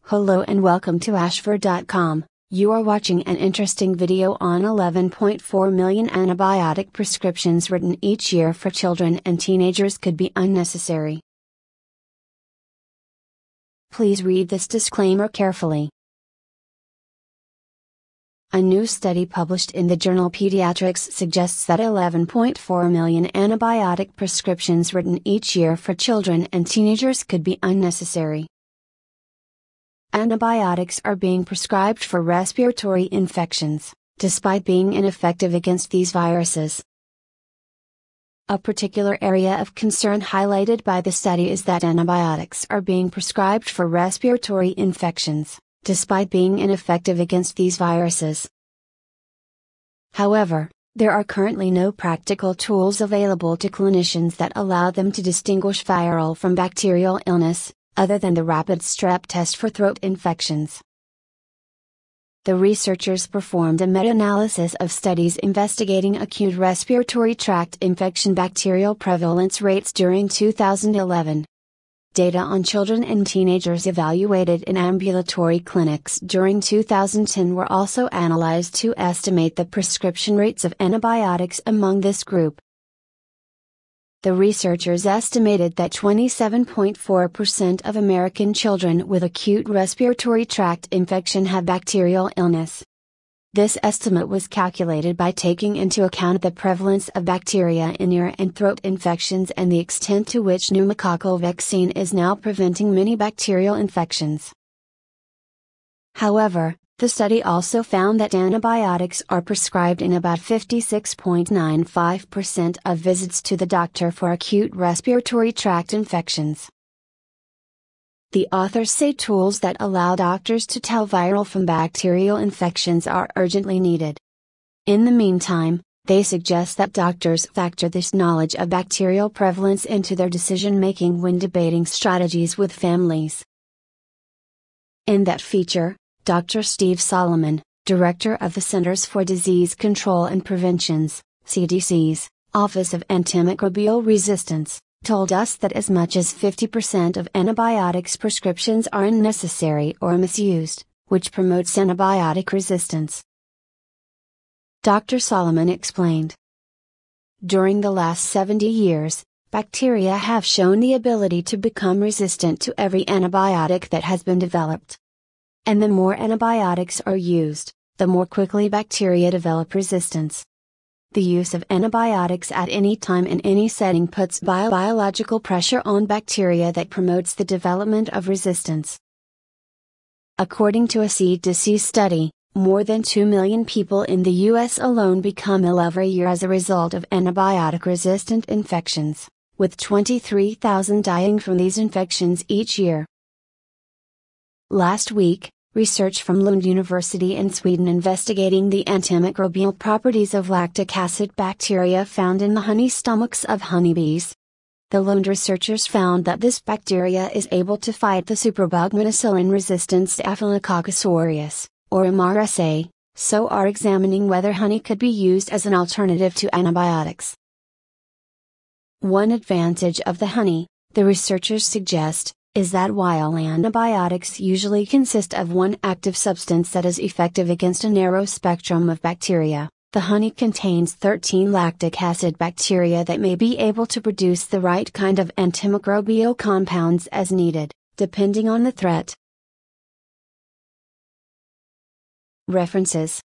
Hello and welcome to ashford.com. You are watching an interesting video on 11.4 million antibiotic prescriptions written each year for children and teenagers could be unnecessary. Please read this disclaimer carefully. A new study published in the journal Pediatrics suggests that 11.4 million antibiotic prescriptions written each year for children and teenagers could be unnecessary. Antibiotics are being prescribed for respiratory infections, despite being ineffective against these viruses. A particular area of concern highlighted by the study is that antibiotics are being prescribed for respiratory infections, despite being ineffective against these viruses. However, there are currently no practical tools available to clinicians that allow them to distinguish viral from bacterial illness, other than the rapid strep test for throat infections. The researchers performed a meta-analysis of studies investigating acute respiratory tract infection bacterial prevalence rates during 2011. Data on children and teenagers evaluated in ambulatory clinics during 2010 were also analyzed to estimate the prescription rates of antibiotics among this group. The researchers estimated that 27.4% of American children with acute respiratory tract infection have bacterial illness. This estimate was calculated by taking into account the prevalence of bacteria in ear and throat infections and the extent to which pneumococcal vaccine is now preventing many bacterial infections. However, the study also found that antibiotics are prescribed in about 56.95% of visits to the doctor for acute respiratory tract infections. The authors say tools that allow doctors to tell viral from bacterial infections are urgently needed. In the meantime, they suggest that doctors factor this knowledge of bacterial prevalence into their decision-making when debating strategies with families. In that feature, Dr. Steve Solomon, director of the Centers for Disease Control and Prevention's, CDC's, Office of Antimicrobial Resistance, told us that as much as 50% of antibiotics prescriptions are unnecessary or misused, which promotes antibiotic resistance. Dr. Solomon explained. During the last 70 years, bacteria have shown the ability to become resistant to every antibiotic that has been developed. And the more antibiotics are used, the more quickly bacteria develop resistance. The use of antibiotics at any time in any setting puts biological pressure on bacteria that promotes the development of resistance. According to a CDC study, more than 2 million people in the US alone become ill every year as a result of antibiotic-resistant infections, with 23,000 dying from these infections each year. Last week, research from Lund University in Sweden investigating the antimicrobial properties of lactic acid bacteria found in the honey stomachs of honeybees. The Lund researchers found that this bacteria is able to fight the superbug methicillin-resistant Staphylococcus aureus, or MRSA, so are examining whether honey could be used as an alternative to antibiotics. One advantage of the honey, the researchers suggest, is that while antibiotics usually consist of one active substance that is effective against a narrow spectrum of bacteria, the honey contains 13 lactic acid bacteria that may be able to produce the right kind of antimicrobial compounds as needed, depending on the threat. References